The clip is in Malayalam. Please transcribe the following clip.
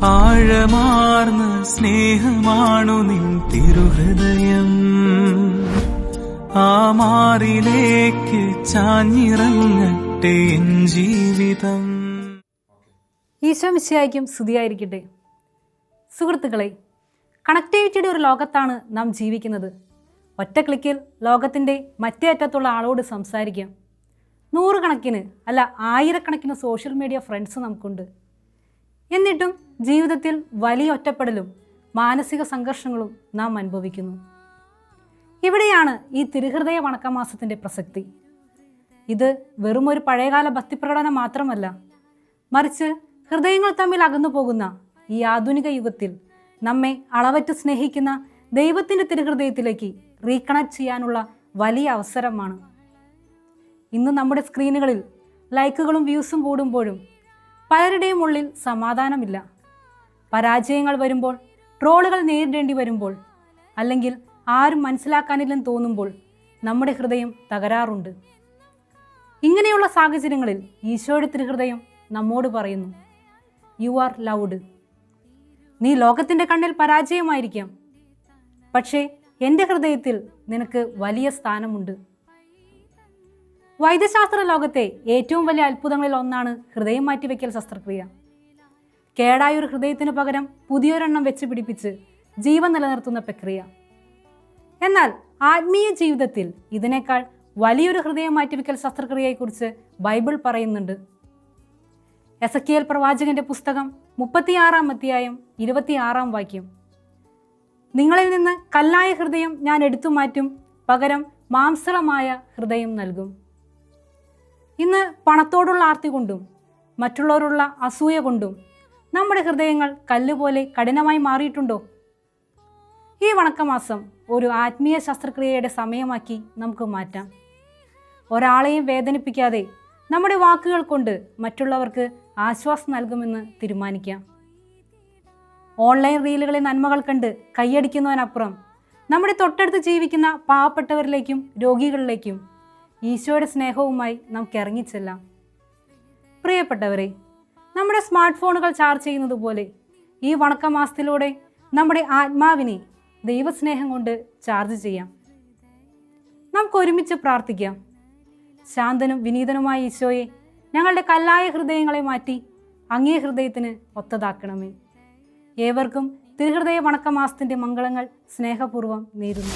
ആഴമാർന്ന സ്നേഹമാണു നിൻ തിരുഹൃദയം, ആ മാറിലേക്ക് ചാഞ്ഞിറങ്ങട്ടെ എൻ ജീവിതം. ഈശോ മിശിഹായ്ക്കും സ്തുതിയായിരിക്കട്ടെ. സുഹൃത്തുക്കളെ, കണക്ടിവിറ്റിയുടെ ഒരു ലോകത്താണ് നാം ജീവിക്കുന്നത്. ഒറ്റ ക്ലിക്കിൽ ലോകത്തിൻ്റെ മറ്റേ അറ്റത്തുള്ള ആളോട് സംസാരിക്കാം. നൂറുകണക്കിന് അല്ല ആയിരക്കണക്കിന് സോഷ്യൽ മീഡിയ ഫ്രണ്ട്സ് നമുക്കുണ്ട്. എന്നിട്ടും ജീവിതത്തിൽ വലിയ ഒറ്റപ്പെടലും മാനസിക സംഘർഷങ്ങളും നാം അനുഭവിക്കുന്നു. ഇവിടെയാണ് ഈ തിരുഹൃദയ വണക്കമാസത്തിൻ്റെ പ്രസക്തി. ഇത് വെറുമൊരു പഴയകാല ഭക്തിപ്രകടനം മാത്രമല്ല, മറിച്ച് ഹൃദയങ്ങൾ തമ്മിൽ അകന്നു പോകുന്ന ഈ ആധുനിക യുഗത്തിൽ നമ്മെ അളവറ്റ് സ്നേഹിക്കുന്ന ദൈവത്തിൻ്റെ തിരുഹൃദയത്തിലേക്ക് റീകണക്ട് ചെയ്യാനുള്ള വലിയ അവസരമാണ്. ഇന്ന് നമ്മുടെ സ്ക്രീനുകളിൽ ലൈക്കുകളും വ്യൂസും കൂടുമ്പോഴും പലരുടെയും ഉള്ളിൽ സമാധാനമില്ല. പരാജയങ്ങൾ വരുമ്പോൾ, ട്രോളുകൾ നേരിടേണ്ടി വരുമ്പോൾ, അല്ലെങ്കിൽ ആരും മനസ്സിലാക്കാനില്ലെന്ന് തോന്നുമ്പോൾ നമ്മുടെ ഹൃദയം തകരാറുണ്ട്. ഇങ്ങനെയുള്ള സാഹചര്യങ്ങളിൽ ഈശോയുടെ തിരുഹൃദയം നമ്മോട് പറയുന്നു, യു ആർ ലൗഡ്. നീ ലോകത്തിൻ്റെ കണ്ണിൽ പരാജയമായിരിക്കാം, പക്ഷേ എൻ്റെ ഹൃദയത്തിൽ നിനക്ക് വലിയ സ്ഥാനമുണ്ട്. വൈദ്യശാസ്ത്ര ലോകത്തെ ഏറ്റവും വലിയ അത്ഭുതങ്ങളിൽ ഒന്നാണ് ഹൃദയം മാറ്റിവെക്കൽ ശസ്ത്രക്രിയ. കേടായൊരു ഹൃദയത്തിനു പകരം പുതിയൊരെണ്ണം വെച്ച് പിടിപ്പിച്ച് ജീവൻ നിലനിർത്തുന്ന പ്രക്രിയ. എന്നാൽ ആത്മീയ ജീവിതത്തിൽ ഇതിനേക്കാൾ വലിയൊരു ഹൃദയം മാറ്റിവെക്കൽ ശസ്ത്രക്രിയയെക്കുറിച്ച് ബൈബിൾ പറയുന്നുണ്ട്. എസക്കിയേൽ പ്രവാചകന്റെ പുസ്തകം 36-ാം അധ്യായം 26-ാം വാക്യം, നിങ്ങളിൽ നിന്ന് കല്ലായ ഹൃദയം ഞാൻ എടുത്തു മാറ്റും, പകരം മാംസളമായ ഹൃദയം നൽകും. ഇന്ന് പണത്തോടുള്ള ആർത്തി കൊണ്ടും മറ്റുള്ളവരുള്ള അസൂയ കൊണ്ടും നമ്മുടെ ഹൃദയങ്ങൾ കല്ലുപോലെ കഠിനമായി മാറിയിട്ടുണ്ടോ? ഈ വണക്കമാസം ഒരു ആത്മീയ ശസ്ത്രക്രിയയുടെ സമയമാക്കി നമുക്ക് മാറ്റാം. ഒരാളെയും വേദനിപ്പിക്കാതെ നമ്മുടെ വാക്കുകൾ കൊണ്ട് മറ്റുള്ളവർക്ക് ആശ്വാസം നൽകുമെന്ന് തീരുമാനിക്കാം. ഓൺലൈൻ റീലുകളെ നന്മകൾ കണ്ട് കൈയടിക്കുന്നതിനപ്പുറം നമ്മുടെ തൊട്ടടുത്ത് ജീവിക്കുന്ന പാവപ്പെട്ടവരിലേക്കും രോഗികളിലേക്കും ഈശോയുടെ സ്നേഹവുമായി നമുക്ക് ഇറങ്ങിച്ചെല്ലാം. പ്രിയപ്പെട്ടവരെ, നമ്മുടെ സ്മാർട്ട് ഫോണുകൾ ചാർജ് ചെയ്യുന്നത് പോലെ ഈ വണക്കമാസത്തിലൂടെ നമ്മുടെ ആത്മാവിനെ ദൈവസ്നേഹം കൊണ്ട് ചാർജ് ചെയ്യാം. നമുക്ക് ഒരുമിച്ച് പ്രാർത്ഥിക്കാം. ശാന്തനും വിനീതനുമായ ഈശോയെ, ഞങ്ങളുടെ കല്ലായ ഹൃദയങ്ങളെ മാറ്റി അങ്ങേ ഹൃദയത്തിന് ഒത്തതാക്കണമേ. ഏവർക്കും തിരുഹൃദയ വണക്കമാസത്തിൻ്റെ മംഗളങ്ങൾ സ്നേഹപൂർവ്വം നേരുന്നു.